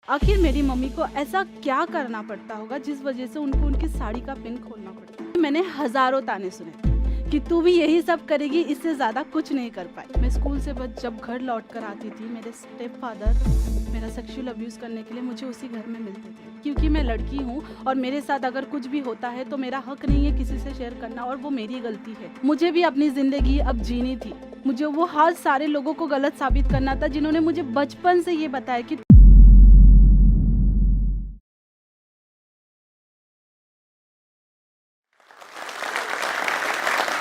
आखिर मेरी मम्मी को ऐसा क्या करना पड़ता होगा जिस वजह से उनको उनकी साड़ी का पिन खोलना पड़ता है। मैंने हजारों ताने सुने कि तू भी यही सब करेगी, इससे ज्यादा कुछ नहीं कर पाई। मैं स्कूल से बस जब घर लौट कर आती थी, मेरे स्टेप फादर मेरा सेक्सुअल अब्यूज करने के लिए मुझे उसी घर में मिलते थे। क्योंकि मैं लड़की हूँ और मेरे साथ अगर कुछ भी होता है तो मेरा हक नहीं है किसी से शेयर करना, और वो मेरी गलती है। मुझे भी अपनी जिंदगी अब जीनी थी। मुझे वो हर सारे लोगों को गलत साबित करना था जिन्होंने मुझे बचपन से ये बताया कि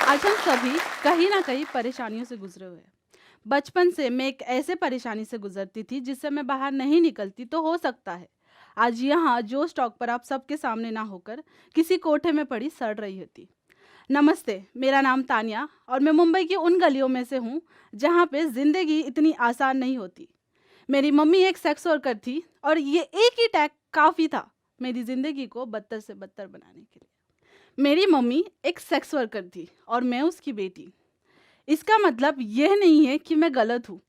आज हम सभी कहीं ना कहीं परेशानियों से गुजरे हुए हैं। बचपन से मैं एक ऐसे परेशानी से गुजरती थी जिससे मैं बाहर नहीं निकलती, तो हो सकता है आज यहाँ जो स्टॉक पर आप सबके सामने ना होकर किसी कोठे में पड़ी सड़ रही होती। नमस्ते, मेरा नाम तानिया और मैं मुंबई की उन गलियों में से हूँ जहाँ पे जिंदगी इतनी आसान नहीं होती। मेरी मम्मी एक सेक्स वर्कर थी और ये एक ही टैग काफ़ी था मेरी ज़िंदगी को बदतर से बदतर बनाने के लिए। मेरी मम्मी एक सेक्स वर्कर थी और मैं उसकी बेटी। इसका मतलब यह नहीं है कि मैं गलत हूँ,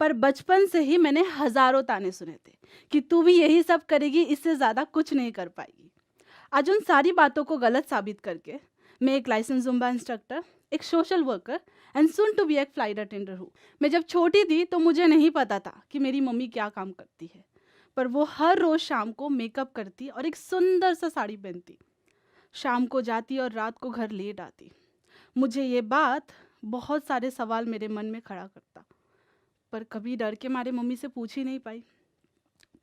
पर बचपन से ही मैंने हजारों ताने सुने थे कि तू भी यही सब करेगी, इससे ज़्यादा कुछ नहीं कर पाएगी। आज उन सारी बातों को गलत साबित करके मैं एक लाइसेंस जुम्बा इंस्ट्रक्टर, एक social worker and soon to be एक फ्लाइट अटेंडर हूँ। मैं जब छोटी थी तो मुझे नहीं पता था कि मेरी मम्मी क्या काम करती है, पर वो हर रोज़ शाम को मेकअप करती और एक सुंदर सा साड़ी पहनती, शाम को जाती और रात को घर लेट आती। मुझे ये बात बहुत सारे सवाल मेरे मन में खड़ा करता, पर कभी डर के मारे मम्मी से पूछ ही नहीं पाई।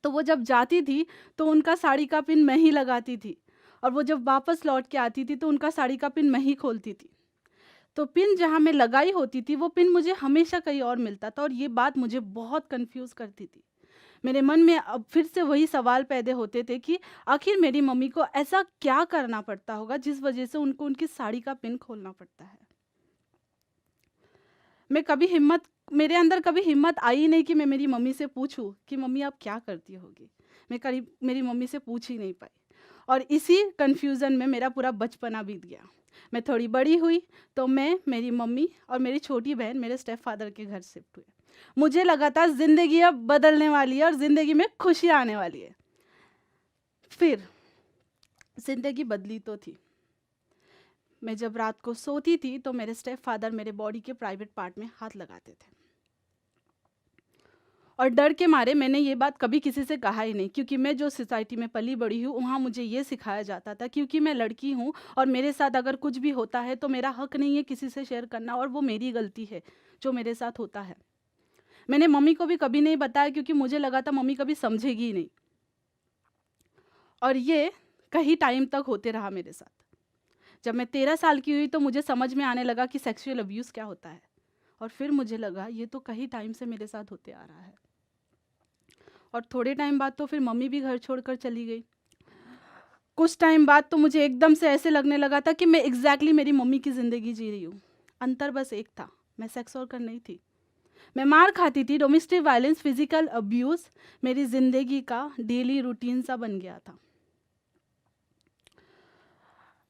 तो वो जब जाती थी तो उनका साड़ी का पिन मैं ही लगाती थी, और वो जब वापस लौट के आती थी तो उनका साड़ी का पिन मैं ही खोलती थी। तो पिन जहाँ मैं लगाई होती थी वो पिन मुझे हमेशा कहीं और मिलता था, और ये बात मुझे बहुत कंफ्यूज करती थी। मेरे मन में अब फिर से वही सवाल पैदा होते थे कि आखिर मेरी मम्मी को ऐसा क्या करना पड़ता होगा जिस वजह से उनको उनकी साड़ी का पिन खोलना पड़ता है। मैं कभी हिम्मत मेरे अंदर कभी हिम्मत आई ही नहीं कि मैं मेरी मम्मी से पूछूं कि मम्मी आप क्या करती होगी। मैं करीब मेरी मम्मी से पूछ ही नहीं पाई, और इसी कन्फ्यूज़न में मेरा पूरा बचपना बीत गया। मैं थोड़ी बड़ी हुई तो मैं, मेरी मम्मी और मेरी छोटी बहन मेरे स्टेप फादर के घर शिफ्ट हुए। मुझे लगा था ज़िंदगी अब बदलने वाली है और ज़िंदगी में खुशियाँ आने वाली है। फिर ज़िंदगी बदली तो थी। मैं जब रात को सोती थी तो मेरे स्टेप फादर मेरे बॉडी के प्राइवेट पार्ट में हाथ लगाते थे, और डर के मारे मैंने ये बात कभी किसी से कहा ही नहीं, क्योंकि मैं जो सोसाइटी में पली बड़ी हूँ वहाँ मुझे ये सिखाया जाता था क्योंकि मैं लड़की हूँ और मेरे साथ अगर कुछ भी होता है तो मेरा हक नहीं है किसी से शेयर करना, और वो मेरी गलती है जो मेरे साथ होता है। मैंने मम्मी को भी कभी नहीं बताया क्योंकि मुझे लगा था मम्मी कभी समझेगी ही नहीं, और ये कहीं टाइम तक होते रहा मेरे साथ। जब मैं 13 साल की हुई तो मुझे समझ में आने लगा कि सेक्सुअल अब्यूज़ क्या होता है, और फिर मुझे लगा ये तो कहीं टाइम से मेरे साथ होते आ रहा है। और थोड़े टाइम बाद तो फिर मम्मी भी घर छोड़कर चली गई। कुछ टाइम बाद तो मुझे एकदम से ऐसे लगने लगा था कि मैं एग्जैक्टली मेरी मम्मी की ज़िंदगी जी रही हूँ। अंतर बस एक था, मैं सेक्स वर्कर नहीं थी। मैं मार खाती थी, डोमेस्टिक वायलेंस, फिजिकल अब्यूज़ मेरी ज़िंदगी का डेली रूटीन सा बन गया था।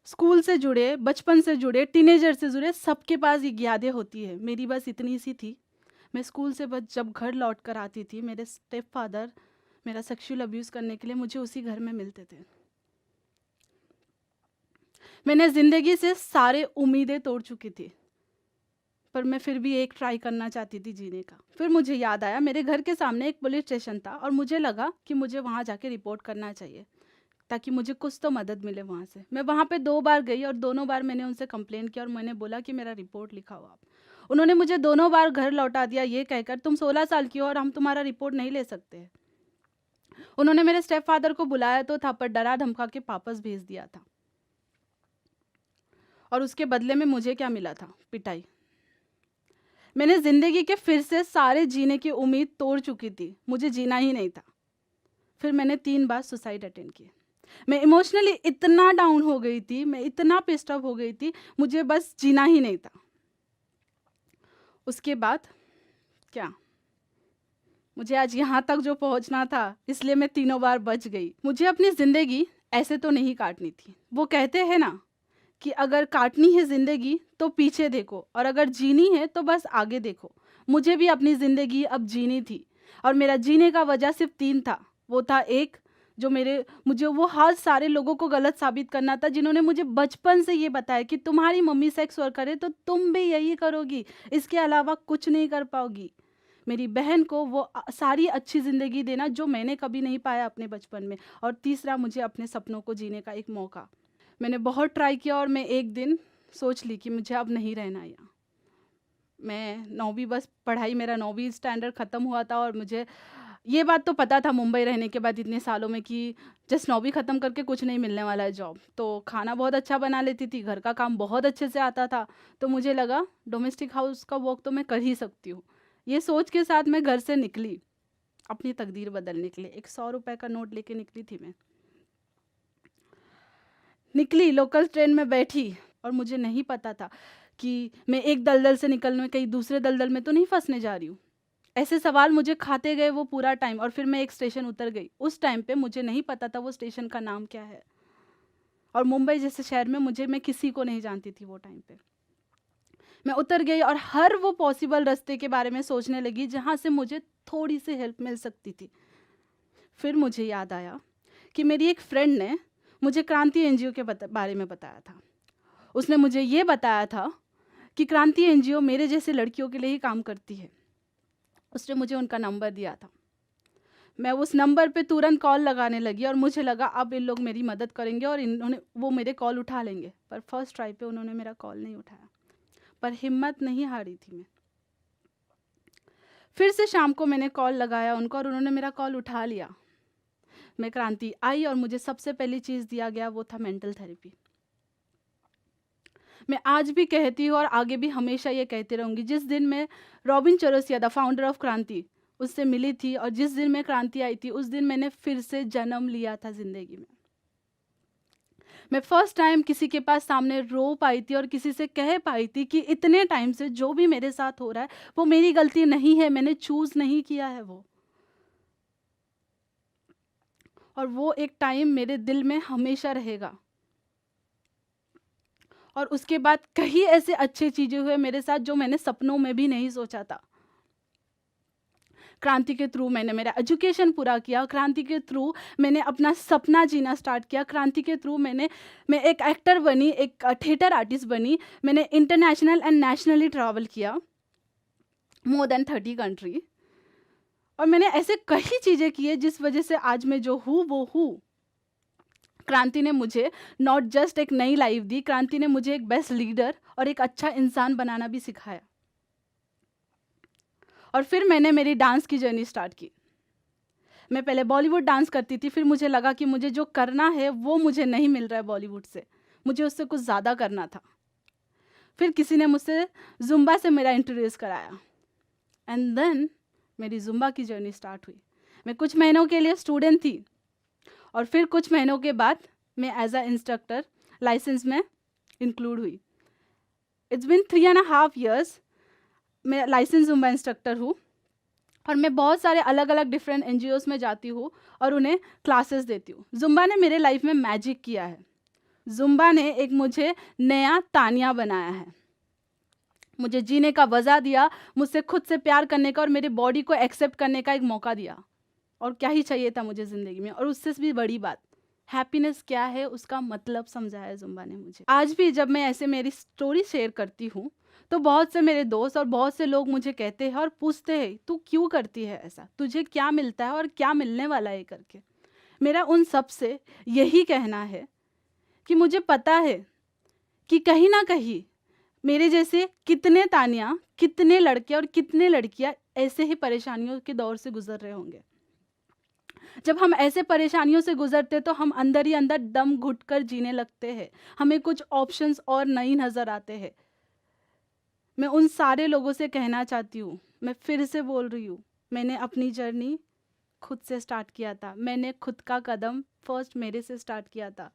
स्कूल से जुड़े, बचपन से जुड़े, टीनेजर से जुड़े सबके पास ये यादें होती है, मेरी बस इतनी सी थी। मैं स्कूल से बस जब घर लौट कर आती थी, मेरे स्टेप फादर मेरा सेक्सुअल अब्यूज़ करने के लिए मुझे उसी घर में मिलते थे। मैंने ज़िंदगी से सारे उम्मीदें तोड़ चुकी थी, पर मैं फिर भी एक ट्राई करना चाहती थी जीने का। फिर मुझे याद आया मेरे घर के सामने एक पुलिस स्टेशन था, और मुझे लगा कि मुझे वहाँ जाके रिपोर्ट करना चाहिए ताकि मुझे कुछ तो मदद मिले वहाँ से। मैं वहाँ पे 2 बार गई और दोनों बार मैंने उनसे कंप्लेन किया और मैंने बोला कि मेरा रिपोर्ट लिखाओ आप। उन्होंने मुझे दोनों बार घर लौटा दिया ये कहकर, तुम 16 साल की हो और हम तुम्हारा रिपोर्ट नहीं ले सकते। उन्होंने मेरे स्टेप फादर को बुलाया तो था, पर डरा धमका के वापस भेज दिया था, और उसके बदले में मुझे क्या मिला था? पिटाई। मैंने ज़िंदगी के फिर से सारे जीने की उम्मीद तोड़ चुकी थी, मुझे जीना ही नहीं था। फिर मैंने 3 बार सुसाइड अटेम्प्ट किए। मैं इमोशनली इतना डाउन हो गई थी, मैं इतना पिस्ड ऑफ हो गई थी, मुझे बस जीना ही नहीं था। उसके बाद क्या, मुझे आज यहाँ तक जो पहुँचना था, इसलिए मैं तीनों बार बच गई। मुझे अपनी ज़िंदगी ऐसे तो नहीं काटनी थी। वो कहते हैं ना कि अगर काटनी है ज़िंदगी तो पीछे देखो, और अगर जीनी है तो बस आगे देखो। मुझे भी अपनी ज़िंदगी अब जीनी थी, और मेरा जीने का वजह सिर्फ 3 था। वो था एक जो मुझे वो हर सारे लोगों को गलत साबित करना था, जिन्होंने मुझे बचपन से ये बताया कि तुम्हारी मम्मी सेक्स वर्क करे तो तुम भी यही करोगी, इसके अलावा कुछ नहीं कर पाओगी। मेरी बहन को वो सारी अच्छी ज़िंदगी देना जो मैंने कभी नहीं पाया अपने बचपन में। और तीसरा, मुझे अपने सपनों को जीने का एक मौका। मैंने बहुत ट्राई किया और मैं एक दिन सोच ली कि मुझे अब नहीं रहना यहाँ। मैं 9वीं बस पढ़ाई, मेरा 9वीं स्टैंडर्ड ख़त्म हुआ था और मुझे ये बात तो पता था मुंबई रहने के बाद इतने सालों में कि जस्ट 9वीं ख़त्म करके कुछ नहीं मिलने वाला है जॉब। तो खाना बहुत अच्छा बना लेती थी, घर का काम बहुत अच्छे से आता था, तो मुझे लगा डोमेस्टिक हाउस का वर्क तो मैं कर ही सकती हूँ। ये सोच के साथ मैं घर से निकली, अपनी तकदीर बदलने के लिए। एक 100 रुपये का नोट लेके निकली थी मैं। निकली, लोकल ट्रेन में बैठी और मुझे नहीं पता था कि मैं एक दलदल से निकलने में कहीं दूसरे दलदल में तो नहीं फंसने जा रही हूँ। ऐसे सवाल मुझे खाते गए वो पूरा टाइम, और फिर मैं एक स्टेशन उतर गई। उस टाइम पे मुझे नहीं पता था वो स्टेशन का नाम क्या है, और मुंबई जैसे शहर में मैं किसी को नहीं जानती थी वो टाइम पे। मैं उतर गई और हर वो पॉसिबल रास्ते के बारे में सोचने लगी जहाँ से मुझे थोड़ी सी हेल्प मिल सकती थी। फिर मुझे याद आया कि मेरी एक फ्रेंड ने मुझे क्रांति एनजीओ के बारे में बताया था। उसने मुझे ये बताया था कि क्रांति एनजीओ मेरे जैसे लड़कियों के लिए ही काम करती है। उसने मुझे उनका नंबर दिया था। मैं उस नंबर पे तुरंत कॉल लगाने लगी और मुझे लगा अब इन लोग मेरी मदद करेंगे और वो मेरे कॉल उठा लेंगे। पर फर्स्ट ट्राई पे उन्होंने मेरा कॉल नहीं उठाया, पर हिम्मत नहीं हारी थी मैं। फिर से शाम को मैंने कॉल लगाया उनको और उन्होंने मेरा कॉल उठा लिया। मैं क्रांति आई और मुझे सबसे पहली चीज़ दिया गया वो था मेंटल थेरेपी। मैं आज भी कहती हूँ और आगे भी हमेशा ये कहती रहूँगी, जिस दिन मैं robin Chaurasia, the founder of क्रांति, उससे मिली थी और जिस दिन मैं क्रांति आई थी, उस दिन मैंने फिर से जन्म लिया था ज़िंदगी में। मैं फर्स्ट टाइम किसी के पास सामने रो पाई थी और किसी से कह पाई थी कि इतने टाइम से जो भी मेरे साथ हो रहा है वो मेरी गलती नहीं है, मैंने चूज़ नहीं किया है वो। और वो एक टाइम मेरे दिल में हमेशा रहेगा। और उसके बाद कई ऐसे अच्छे चीज़ें हुए मेरे साथ जो मैंने सपनों में भी नहीं सोचा था। क्रांति के थ्रू मैंने मेरा एजुकेशन पूरा किया, क्रांति के थ्रू मैंने अपना सपना जीना स्टार्ट किया, क्रांति के थ्रू मैं एक एक्टर बनी, एक थिएटर आर्टिस्ट बनी। मैंने इंटरनेशनल एंड नेशनली ट्रैवल किया, मोर देन 30 कंट्री। और मैंने ऐसे कई चीज़ें की है जिस वजह से आज मैं जो हूँ वो हूँ। क्रांति ने मुझे नॉट जस्ट एक नई लाइफ दी, क्रांति ने मुझे एक बेस्ट लीडर और एक अच्छा इंसान बनाना भी सिखाया। और फिर मैंने मेरी डांस की जर्नी स्टार्ट की। मैं पहले बॉलीवुड डांस करती थी, फिर मुझे लगा कि मुझे जो करना है वो मुझे नहीं मिल रहा है बॉलीवुड से, मुझे उससे कुछ ज़्यादा करना था। फिर किसी ने मुझसे जुम्बा से मेरा इंट्रोड्यूस कराया एंड देन मेरी जुम्बा की जर्नी स्टार्ट हुई। मैं कुछ महीनों के लिए स्टूडेंट थी और फिर कुछ महीनों के बाद मैं एज अ इंस्ट्रक्टर लाइसेंस में इंक्लूड हुई। इट्स बिन 3.5 years मैं लाइसेंस जुम्बा इंस्ट्रक्टर हूँ और मैं बहुत सारे अलग अलग डिफरेंट NGOs में जाती हूँ और उन्हें क्लासेस देती हूँ। जुम्बा ने मेरे लाइफ में मैजिक किया है। जुम्बा ने एक मुझे नया तानिया बनाया है, मुझे जीने का वजह दिया, मुझसे खुद से प्यार करने का और मेरी बॉडी को एक्सेप्ट करने का एक मौका दिया। और क्या ही चाहिए था मुझे ज़िंदगी में। और उससे भी बड़ी बात, हैप्पीनेस क्या है उसका मतलब समझाया जुम्बा ने मुझे। आज भी जब मैं ऐसे मेरी स्टोरी शेयर करती हूँ तो बहुत से मेरे दोस्त और बहुत से लोग मुझे कहते हैं और पूछते हैं तू क्यों करती है ऐसा, तुझे क्या मिलता है और क्या मिलने वाला है करके। मेरा उन सब से यही कहना है कि मुझे पता है कि कहीं ना कहीं मेरे जैसे कितने तानिया, कितने लड़के और कितने लड़कियां ऐसे ही परेशानियों के दौर से गुजर रहे होंगे। जब हम ऐसे परेशानियों से गुजरते तो हम अंदर ही अंदर दम घुट कर जीने लगते हैं, हमें कुछ ऑप्शंस और नहीं नज़र आते हैं। मैं उन सारे लोगों से कहना चाहती हूँ, मैं फिर से बोल रही हूँ, मैंने अपनी जर्नी खुद से स्टार्ट किया था। मैंने खुद का कदम फर्स्ट मेरे से स्टार्ट किया था।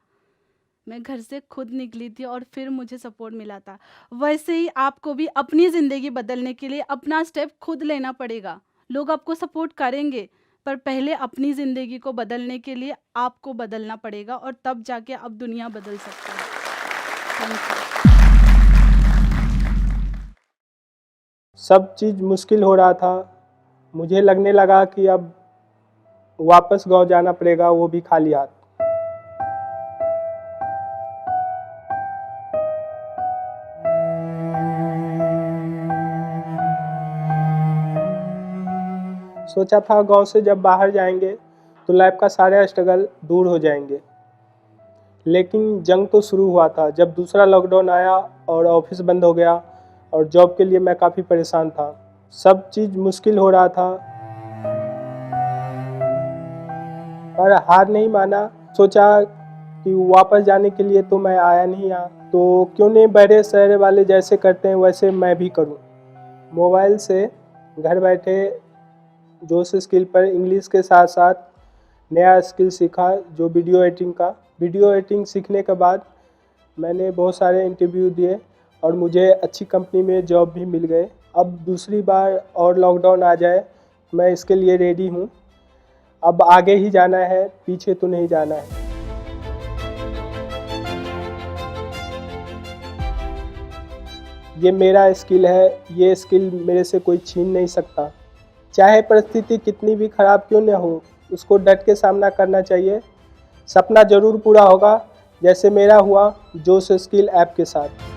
मैं घर से खुद निकली थी और फिर मुझे सपोर्ट मिला था। वैसे ही आपको भी अपनी ज़िंदगी बदलने के लिए अपना स्टेप खुद लेना पड़ेगा। लोग आपको सपोर्ट करेंगे पर पहले अपनी ज़िंदगी को बदलने के लिए आपको बदलना पड़ेगा और तब जाके अब दुनिया बदल सकती है। Thank you. सब चीज़ मुश्किल हो रहा था। मुझे लगने लगा कि अब वापस गाँव जाना पड़ेगा, वो भी खाली हाथ। सोचा था गांव से जब बाहर जाएंगे तो लाइफ का सारे स्ट्रगल दूर हो जाएंगे, लेकिन जंग तो शुरू हुआ था जब दूसरा लॉकडाउन आया और ऑफिस बंद हो गया और जॉब के लिए मैं काफ़ी परेशान था। सब चीज़ मुश्किल हो रहा था पर हार नहीं माना। सोचा कि वापस जाने के लिए तो मैं आया नहीं यहाँ, तो क्यों नहीं बड़े शहर वाले जैसे करते हैं वैसे मैं भी करूँ। मोबाइल से घर बैठे जोश स्किल पर इंग्लिश के साथ साथ नया स्किल सीखा, जो वीडियो एडिटिंग सीखने के बाद मैंने बहुत सारे इंटरव्यू दिए और मुझे अच्छी कंपनी में जॉब भी मिल गए। अब दूसरी बार और लॉकडाउन आ जाए मैं इसके लिए रेडी हूँ। अब आगे ही जाना है, पीछे तो नहीं जाना है। ये मेरा स्किल है, ये स्किल मेरे से कोई छीन नहीं सकता। चाहे परिस्थिति कितनी भी खराब क्यों न हो, उसको डट के सामना करना चाहिए। सपना ज़रूर पूरा होगा, जैसे मेरा हुआ जोश स्किल ऐप के साथ।